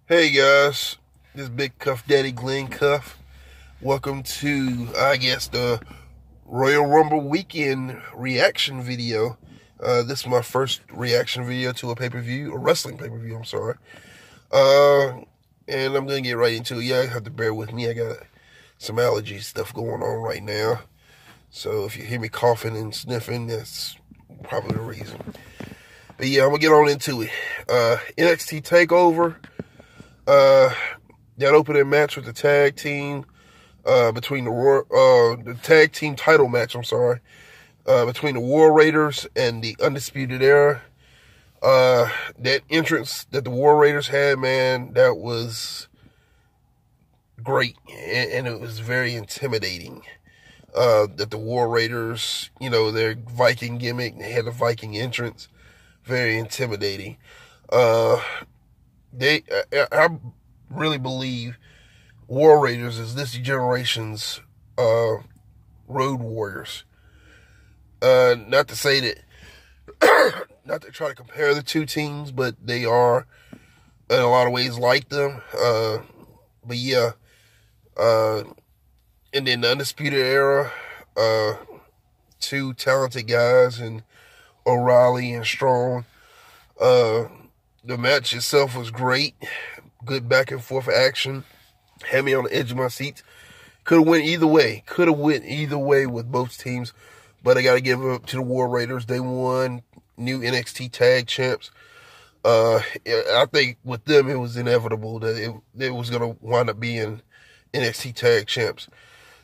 Hey guys, this is Big Cuff Daddy Glenn Cuff. Welcome to, the Royal Rumble weekend reaction video. This is my first reaction video to a pay-per-view, a wrestling pay-per-view, I'm sorry. And I'm going to get right into it. Yeah, you have to bear with me. I got some allergy stuff going on right now. So if you hear me coughing and sniffing, that's probably the reason. But yeah, I'm going to get on into it. NXT TakeOver. That opening match with the tag team, between the tag team title match, between the War Raiders and the Undisputed Era. That entrance that the War Raiders had, man, that was great, and it was very intimidating. That the War Raiders, their Viking gimmick, they had a Viking entrance, very intimidating. I really believe War Raiders is this generation's Road Warriors. Not to say that, not to try to compare the two teams, but they are in a lot of ways like them. But yeah, and then the Undisputed Era, two talented guys, and O'Reilly and Strong. The match itself was great. Good back and forth action. Had me on the edge of my seat. Could have went either way. With both teams. But I got to give it up to the War Raiders. They won, new NXT tag champs. I think with them, it was inevitable that it was going to wind up being NXT tag champs.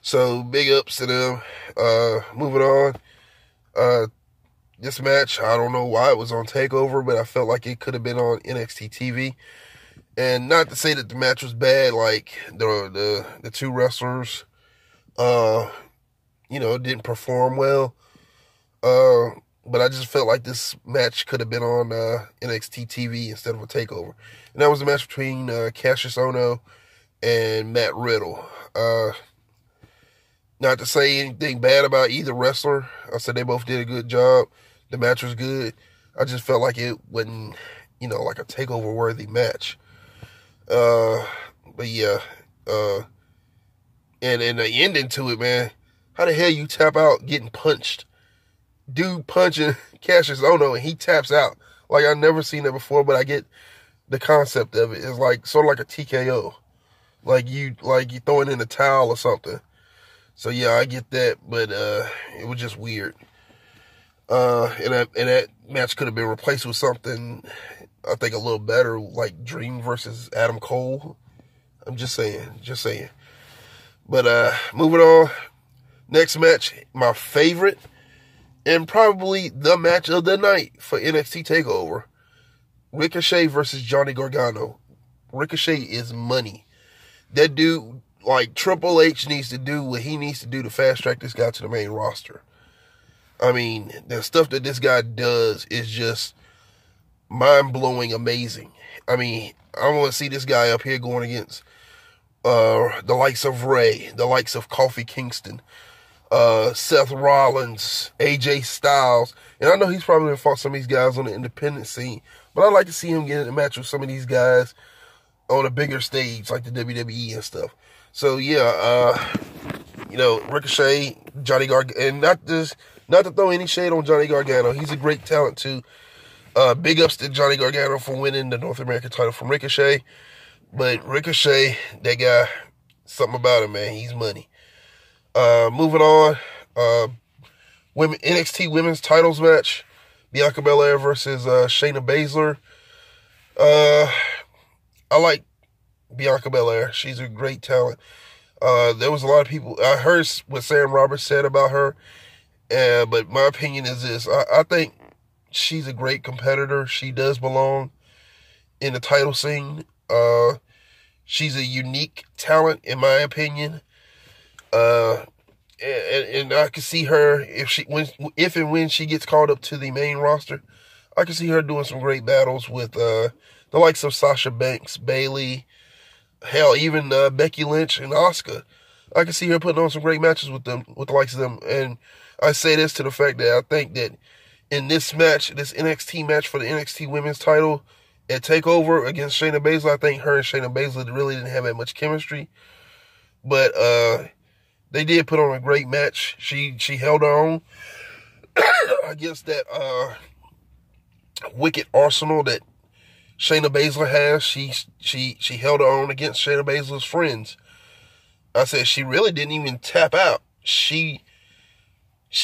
So big ups to them. Moving on. This match, I don't know why it was on TakeOver, but I felt like it could have been on NXT TV. And not to say that the match was bad, like the two wrestlers, didn't perform well. But I just felt like this match could have been on NXT TV instead of a TakeOver. And that was a match between Cassius Ohno and Matt Riddle. Not to say anything bad about either wrestler. I said they both did a good job. The match was good. I just felt like it wasn't, like a TakeOver worthy match. But yeah, and the ending to it, man. How the hell you tap out getting punched? Dude punching Cassius Ohno and he taps out. Like, I've never seen that before, but I get the concept of it. It's like sort of like a TKO. Like you throwing in a towel or something. So yeah, I get that, but it was just weird. And that match could have been replaced with something, I think, a little better, like Dream versus Adam Cole. I'm just saying. But moving on, next match, my favorite, and probably the match of the night for NXT TakeOver, Ricochet versus Johnny Gargano. Ricochet is money. That dude, like, Triple H needs to do what he needs to do to fast track this guy to the main roster. I mean, the stuff that this guy does is just mind-blowing amazing. I mean, I want to see this guy up here going against the likes of Ray, the likes of Kofi Kingston, Seth Rollins, AJ Styles. And I know he's probably going to fight some of these guys on the independent scene, but I'd like to see him get in a match with some of these guys on a bigger stage, like the WWE and stuff. So yeah, Ricochet, Johnny Gargano, and not to throw any shade on Johnny Gargano. He's a great talent too. Big ups to Johnny Gargano for winning the North American title from Ricochet. But Ricochet, that guy, something about him, man. He's money. Moving on, NXT Women's Titles match. Bianca Belair versus Shayna Baszler. I like Bianca Belair. She's a great talent. There was a lot of people. I heard what Sam Roberts said about her. But my opinion is this. I think she's a great competitor. She does belong in the title scene. She's a unique talent, in my opinion. And I can see her, if and when she gets called up to the main roster, I can see her doing some great battles with the likes of Sasha Banks, Bayley, hell, even Becky Lynch and Asuka. I can see her putting on some great matches with them, with the likes of them. And I say this to the fact that I think that in this match, this NXT match for the NXT Women's title, at TakeOver against Shayna Baszler. I think her and Shayna Baszler really didn't have that much chemistry. But they did put on a great match. She held her own against that wicked arsenal that Shayna Baszler has. She held her own against Shayna Baszler's friends. I said she really didn't even tap out. She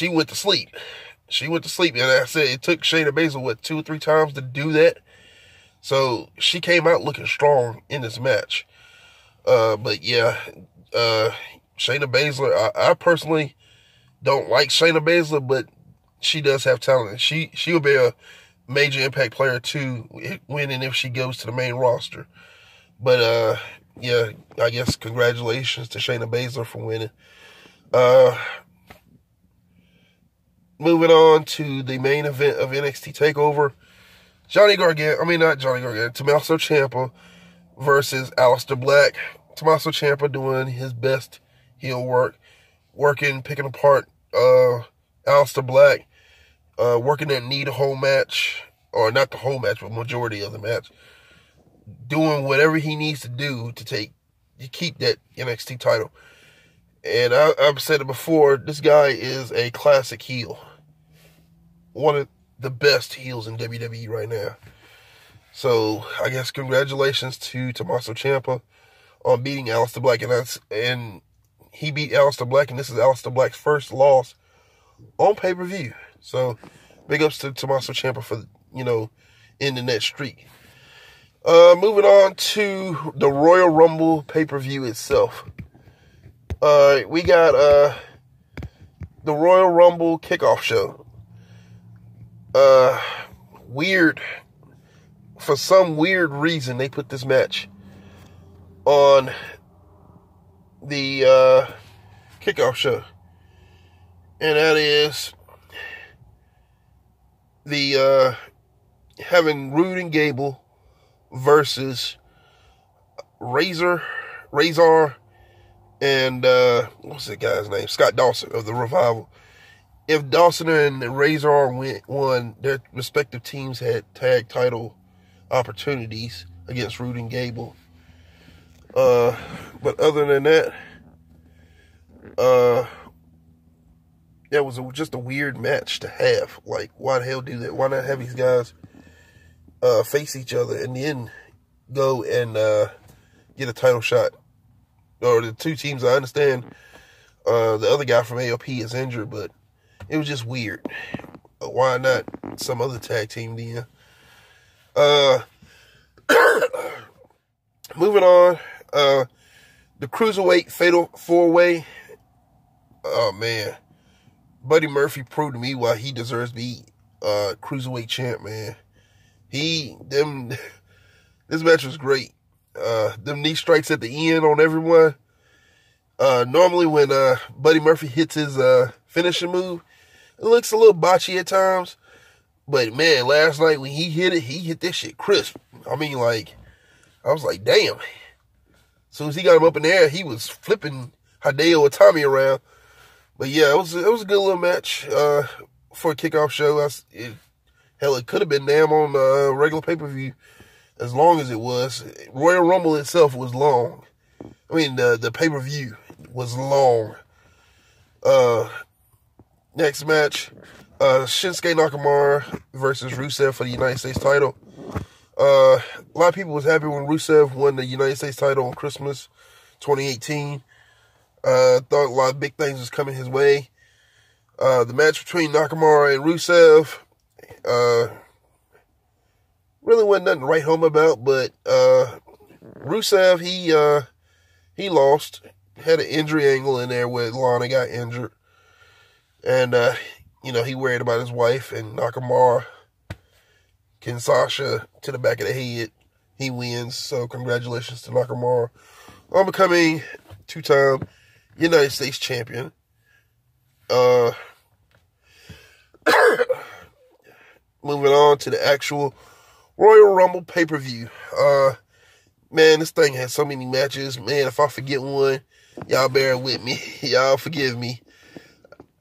went to sleep. She went to sleep. And I said it took Shayna Baszler, 2 or 3 times to do that. So she came out looking strong in this match. But yeah, Shayna Baszler, I personally don't like Shayna Baszler, but she does have talent. She'll be a major Impact player too, when and if she goes to the main roster. But yeah, I guess congratulations to Shayna Baszler for winning. Moving on to the main event of NXT TakeOver. Tommaso Ciampa versus Aleister Black. Tommaso Ciampa doing his best heel work, picking apart Aleister Black, working that knee the whole match, or not the whole match, but majority of the match, doing whatever he needs to do to keep that NXT title. And I've said it before, this guy is a classic heel. One of the best heels in WWE right now. So, I guess congratulations to Tommaso Ciampa on beating Aleister Black. And he beat Aleister Black, and this is Aleister Black's first loss on pay-per-view. So, big ups to Tommaso Ciampa for, ending that streak. Moving on to the Royal Rumble pay-per-view itself. We got the Royal Rumble kickoff show. For some weird reason, they put this match on the kickoff show. And that is the having Rude and Gable versus Razor, and what's that guy's name? Scott Dawson of the Revival. If Dawson and Razor won, their respective teams had tag title opportunities against Rude and Gable. But other than that, that was just a weird match to have. Like, why the hell do that? Why not have these guys face each other and then go and get a title shot? Or the two teams, I understand the other guy from AOP is injured, but it was just weird. Why not some other tag team then? Moving on, the Cruiserweight Fatal 4-Way. Oh, man. Buddy Murphy proved to me why he deserves to be Cruiserweight champ, man. This match was great. Them knee strikes at the end on everyone. Normally when Buddy Murphy hits his finishing move, it looks a little botchy at times. But man, last night when he hit this shit crisp. I mean, like, I was like, damn. As soon as he got him up in the air, he was flipping Hideo Itami around. But yeah, it was a good little match for a kickoff show. It could have been damn on a regular pay-per-view as long as it was. Royal Rumble itself was long. I mean, the pay-per-view was long. Next match, Shinsuke Nakamura versus Rusev for the United States title. A lot of people was happy when Rusev won the United States title on Christmas 2018. Thought a lot of big things was coming his way. The match between Nakamura and Rusev, really wasn't nothing to write home about, but Rusev, he lost. Had an injury angle in there where Lana got injured. And, he worried about his wife, and Nakamura can Sasha to the back of the head. He wins, so congratulations to Nakamura on becoming 2-time United States champion. Moving on to the actual Royal Rumble pay-per-view. Man, this thing has so many matches. Man, if I forget one, y'all bear with me. Y'all forgive me.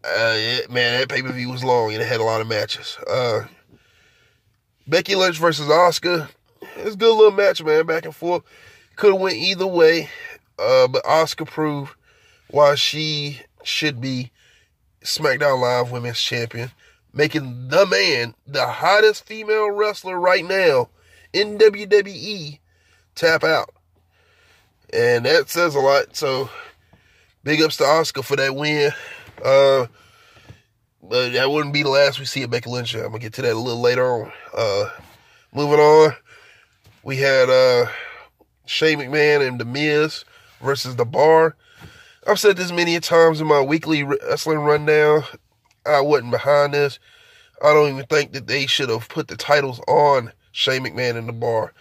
Man, that pay-per-view was long and it had a lot of matches. Becky Lynch versus Asuka. it's a good little match, man. Back and forth. Could have went either way. But Asuka proved why she should be SmackDown Live Women's Champion, making the man, the hottest female wrestler right now in WWE, tap out. And that says a lot. So, big ups to Asuka for that win. But that wouldn't be the last we see of Becky Lynch. I'm going to get to that a little later on. Moving on, we had Shane McMahon and The Miz versus The Bar. I've said this many times in my weekly wrestling rundown. I wasn't behind this. I don't even think that they should have put the titles on Shane McMahon and The Bar.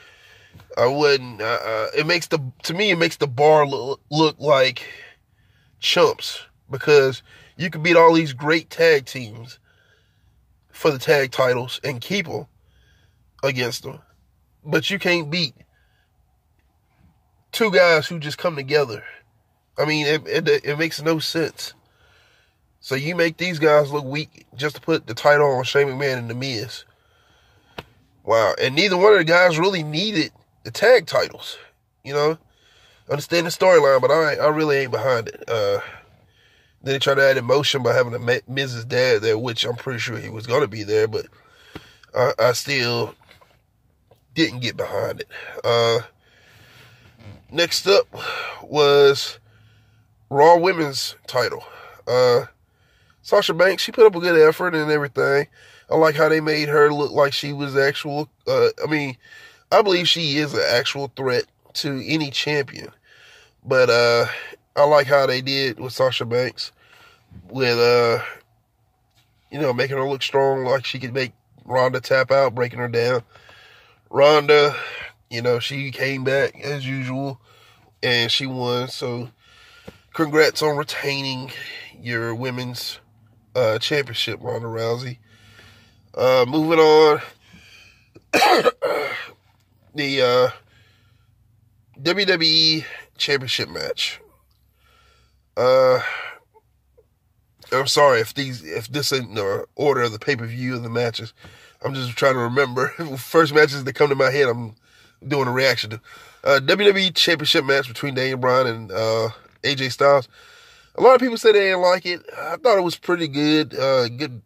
I wouldn't. It makes the Bar look like chumps, because you can beat all these great tag teams for the tag titles and keep them against them, but you can't beat two guys who just come together. I mean, it makes no sense. So you make these guys look weak just to put the title on Shane McMahon and The Miz. Wow. And neither one of the guys really needed the tag titles. You know? Understand the storyline, but I really ain't behind it. Then they tried to add emotion by having the Miz's dad there, which I'm pretty sure he was going to be there, but I still didn't get behind it. Next up was Raw Women's title. Sasha Banks, she put up a good effort and everything. I like how they made her look like she was actual. I believe she is an actual threat to any champion. But I like how they did with Sasha Banks, with making her look strong, like she could make Ronda tap out, breaking her down. Ronda, she came back as usual, and she won. So, congrats on retaining your women's championship, Ronda Rousey. Moving on, the WWE Championship match. I'm sorry if this isn't the order of the pay-per-view of the matches. I'm just trying to remember. First matches that come to my head, I'm doing a reaction to. WWE Championship match between Daniel Bryan and AJ Styles. A lot of people say they didn't like it. I thought it was pretty good. Good.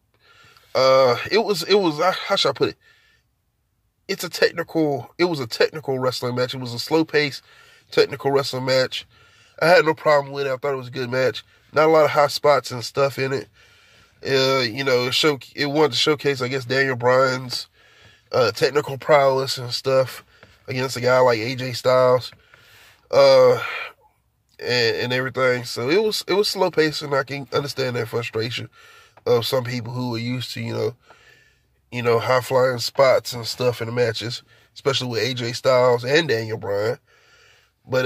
It was. How should I put it? It was a technical wrestling match. It was a slow-paced technical wrestling match. I had no problem with it. I thought it was a good match. Not a lot of hot spots and stuff in it. It wanted to showcase, I guess, Daniel Bryan's technical prowess and stuff against a guy like AJ Styles, and everything. So it was slow paced, and I can understand that frustration of some people who are used to high flying spots and stuff in the matches, especially with AJ Styles and Daniel Bryan. But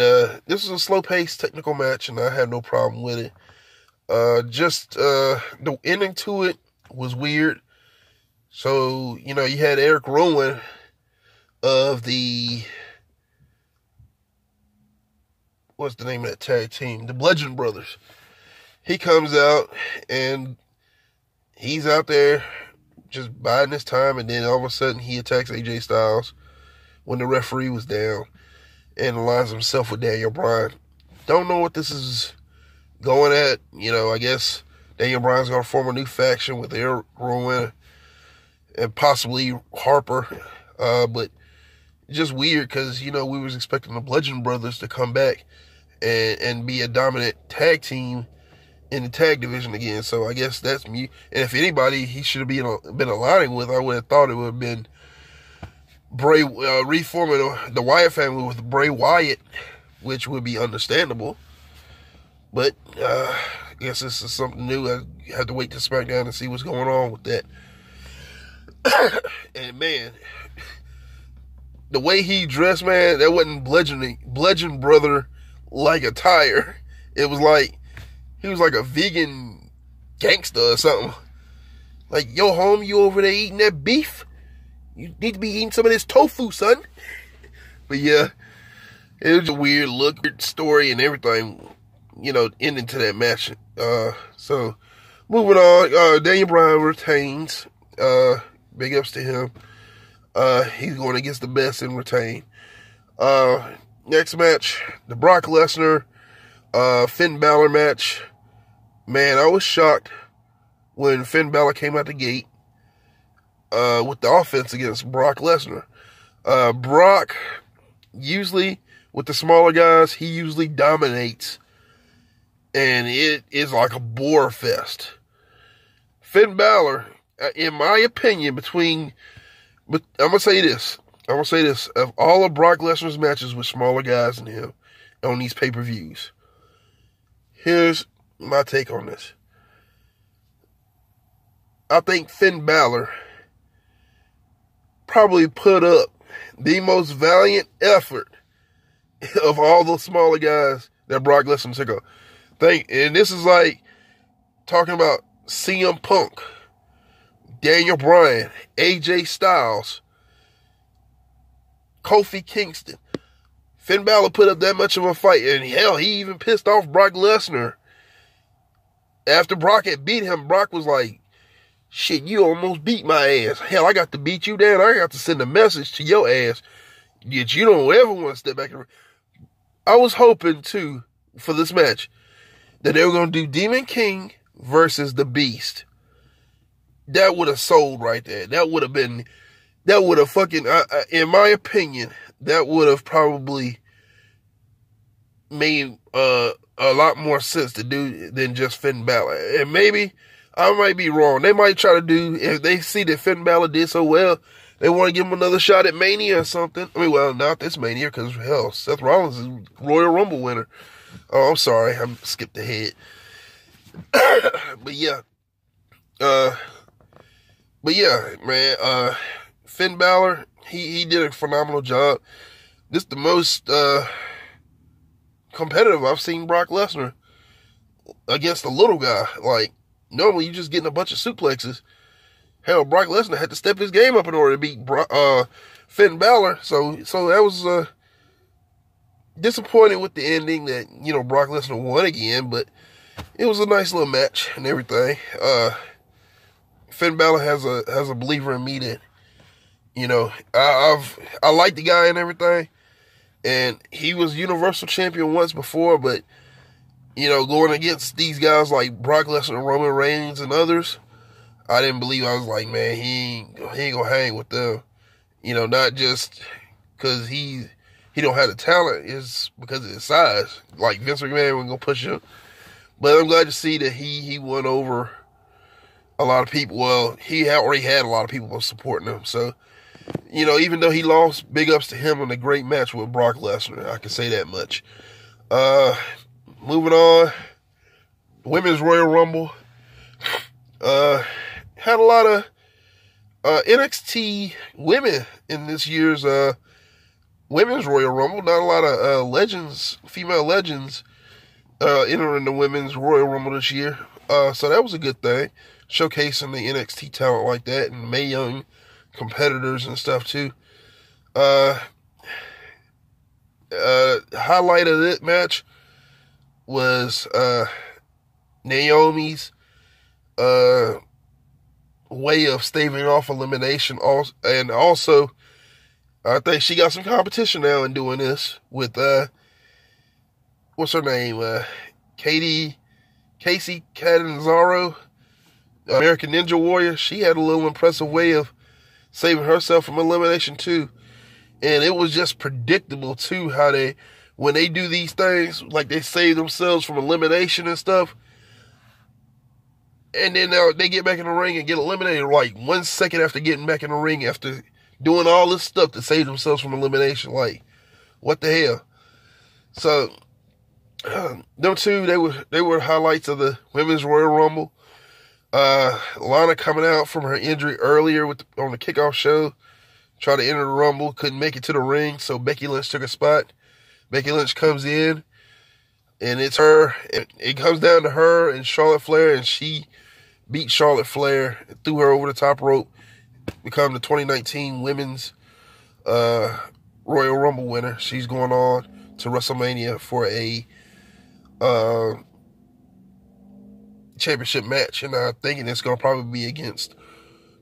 this was a slow paced technical match, and I had no problem with it. The ending to it was weird. So, you had Eric Rowan of what's the name of that tag team? The Bludgeon Brothers. He comes out, and he's out there just biding his time, and then all of a sudden he attacks AJ Styles when the referee was down and aligns himself with Daniel Bryan. Don't know what this is going at. I guess Daniel Bryan's going to form a new faction with Eric Rowan and possibly Harper. But just weird, because, we was expecting the Bludgeon Brothers to come back and be a dominant tag team in the tag division again. So I guess that's me. And if anybody he should have been aligning with, I would have thought it would have been Bray, reforming the Wyatt family with Bray Wyatt, which would be understandable. But I guess this is something new. I have to wait to SmackDown and see what's going on with that. And man, the way he dressed, man, that wasn't Bludgeon Brother like attire. It was like he was like a vegan gangster or something. Like, yo, home, you over there eating that beef? You need to be eating some of this tofu, son. But yeah, it was a weird look, weird story, and everything, ending to that match. So, moving on, Daniel Bryan retains. Big ups to him. He's going against the best and retain. Next match, the Brock Lesnar, Finn Balor match. Man, I was shocked when Finn Balor came out the gate, with the offense against Brock Lesnar. Brock, usually with the smaller guys, he usually dominates, and it is like a bore fest. Finn Balor, in my opinion, I'm going to say this. Of all of Brock Lesnar's matches with smaller guys than him on these pay-per-views, here's my take on this. I think Finn Balor probably put up the most valiant effort of all those smaller guys that Brock Lesnar took up. And this is like talking about CM Punk, Daniel Bryan, AJ Styles, Kofi Kingston. Finn Balor put up that much of a fight, and hell, he even pissed off Brock Lesnar. After Brock had beat him, Brock was like, shit, you almost beat my ass. Hell, I got to beat you down. I got to send a message to your ass that you don't ever want to step back. I was hoping, too, for this match, that they were going to do Demon King versus The Beast. That would have sold right there. That would have fucking, in my opinion, that would have probably made a lot more sense to do than just Finn Balor. And maybe I might be wrong. They might try to do, if they see that Finn Balor did so well, they want to give him another shot at Mania or something. I mean, well, not this Mania, because hell, Seth Rollins is Royal Rumble winner. Oh, I'm sorry, I skipped ahead. But yeah, man, Finn Balor, he did a phenomenal job. This is the most competitive I've seen Brock Lesnar against a little guy. Like, normally you just getting a bunch of suplexes. Hell, Brock Lesnar had to step his game up in order to beat Finn Balor. So that was disappointing with the ending that, Brock Lesnar won again, but it was a nice little match and everything. Finn Balor has a believer in me that, I like the guy and everything. And he was Universal Champion once before, but, going against these guys like Brock Lesnar, Roman Reigns, and others, I didn't believe. I was like, man, he ain't gonna hang with them. Not just because he don't have the talent, it's because of his size. Like Vince McMahon wasn't gonna push him. But I'm glad to see that he won over a lot of people. Well, he already had a lot of people supporting him. So, even though he lost, big ups to him in a great match with Brock Lesnar. I can say that much. Moving on. Women's Royal Rumble. Had a lot of NXT women in this year's Women's Royal Rumble. Not a lot of legends, female legends, entering the Women's Royal Rumble this year. So that was a good thing. Showcasing the NXT talent like that, and Mae Young competitors and stuff too. Highlight of that match was Naomi's way of staving off elimination. And also, I think she got some competition now in doing this with what's her name? Casey Catanzaro, American Ninja Warrior. She had a little impressive way of saving herself from elimination too. And it was just predictable too how when they do these things, like they save themselves from elimination and stuff, and then they get back in the ring and get eliminated like 1 second after getting back in the ring after doing all this stuff to save themselves from elimination. Like, what the hell? So, them two, they were highlights of the Women's Royal Rumble. Lana coming out from her injury earlier on the kickoff show, tried to enter the Rumble, couldn't make it to the ring, so Becky Lynch took a spot. Becky Lynch comes in, and it's her. It comes down to her and Charlotte Flair, and she beat Charlotte Flair, threw her over the top rope, become the 2019 Women's Royal Rumble winner. She's going on to WrestleMania for a championship match, and I'm thinking it's going to probably be against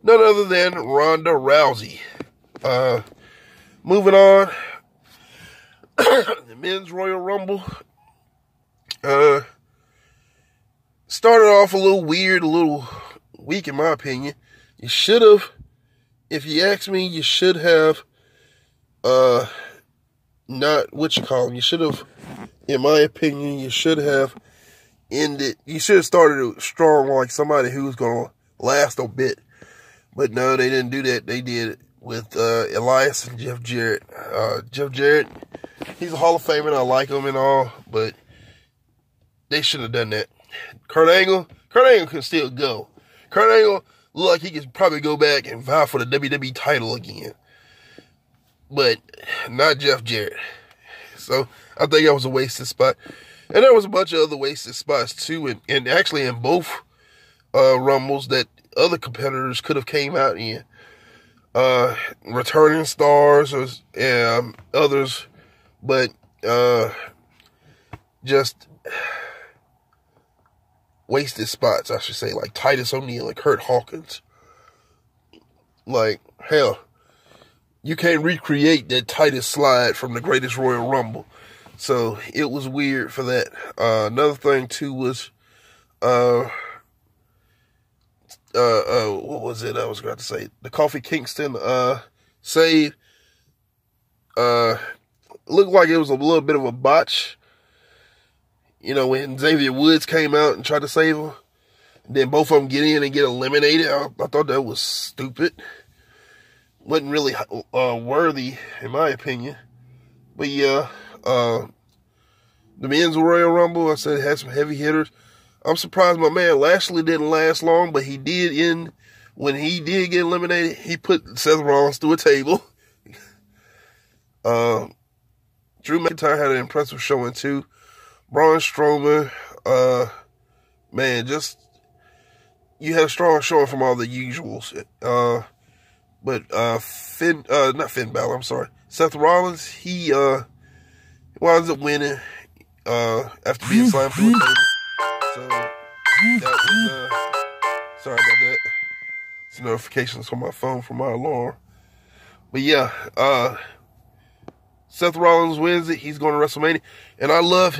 none other than Ronda Rousey. Moving on. The Men's Royal Rumble. Started off a little weird, a little weak in my opinion. You should have, if you ask me, you should have, not what you call them. You should have, in my opinion, you should have ended. You should have started it strong, like somebody who was going to last a bit. But no, they didn't do that. They did it with Elias and Jeff Jarrett. Jeff Jarrett, he's a Hall of Famer, and I like him and all, but they shouldn't have done that. Kurt Angle can still go. Kurt Angle look like he could probably go back and vie for the WWE title again. But not Jeff Jarrett. So I think that was a wasted spot. And there was a bunch of other wasted spots too, and actually in both Rumbles that other competitors could have came out in. Returning stars or others, but just wasted spots, I should say, like Titus O'Neil and Kurt Hawkins. Like, hell, you can't recreate that Titus slide from the Greatest Royal Rumble. So it was weird for that. Another thing too was, what was it I was going to say? The Kofi Kingston save. Looked like it was a little bit of a botch. You know, when Xavier Woods came out and tried to save him, then both of them get in and get eliminated. I thought that was stupid. Wasn't really worthy, in my opinion. But yeah, the Men's Royal Rumble, I said, had some heavy hitters. I'm surprised my man Lashley didn't last long, but he did when he did get eliminated, he put Seth Rollins through a table. Drew McIntyre had an impressive showing too. Braun Strowman, man, just, you had a strong showing from all the usuals. But not Finn Balor, I'm sorry. Seth Rollins, he winds up winning after being slammed through a table. So that was sorry about that. It's notifications on my phone from my alarm. But yeah, Seth Rollins wins it. He's going to WrestleMania, and I loved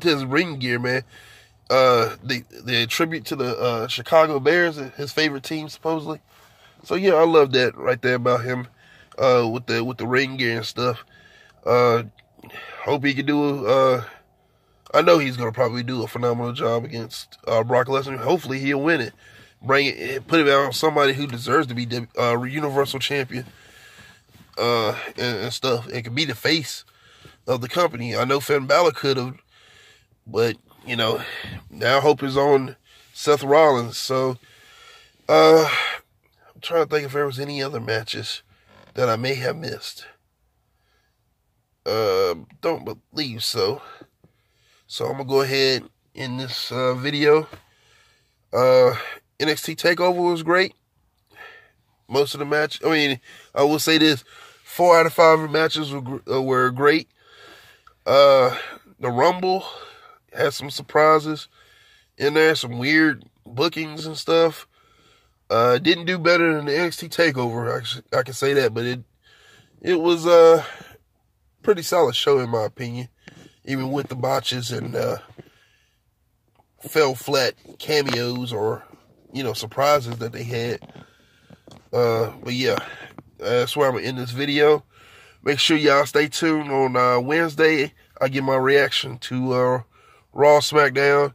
his ring gear, man. The tribute to the Chicago Bears, his favorite team supposedly. So yeah, I love that right there about him, with the ring gear and stuff. Hope he can do I know he's gonna probably do a phenomenal job against Brock Lesnar. Hopefully he'll win it, put it on somebody who deserves to be Universal Champion, and stuff. It could be the face of the company. I know Finn Balor could have, but you know, now hope is on Seth Rollins. So I'm trying to think if there was any other matches that I may have missed. Don't believe so. So I'm gonna go ahead in this video. NXT TakeOver was great. Most of the match, I mean, I will say this: 4 out of 5 matches were great. The Rumble had some surprises in there, some weird bookings and stuff. Didn't do better than the NXT TakeOver. I can say that, but it was a pretty solid show in my opinion, even with the botches and fell flat cameos or, you know, surprises that they had. But yeah, that's where I'm gonna end this video. Make sure y'all stay tuned on Wednesday. I give my reaction to Raw, SmackDown,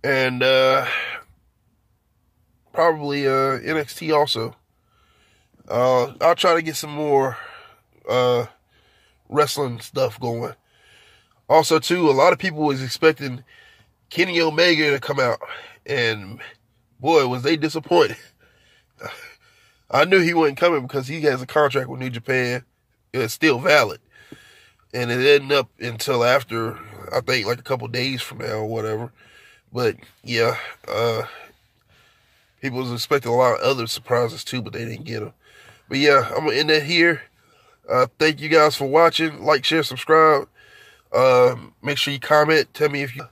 and probably NXT also. I'll try to get some more wrestling stuff going. Also, too, a lot of people was expecting Kenny Omega to come out, and boy, was they disappointed. I knew he wasn't coming because he has a contract with New Japan. It's still valid. And it didn't up until after, I think, like a couple days from now or whatever. But, yeah, people was expecting a lot of other surprises, too, but they didn't get them. But, yeah, I'm going to end that here. Thank you guys for watching. Like, share, subscribe. Make sure you comment. Tell me if you,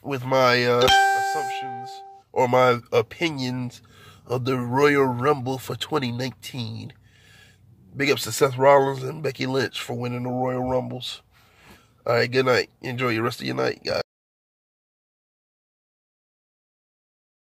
with my assumptions or my opinions of the Royal Rumble for 2019. Big ups to Seth Rollins and Becky Lynch for winning the Royal Rumbles. All right, good night. Enjoy the rest of your night, guys.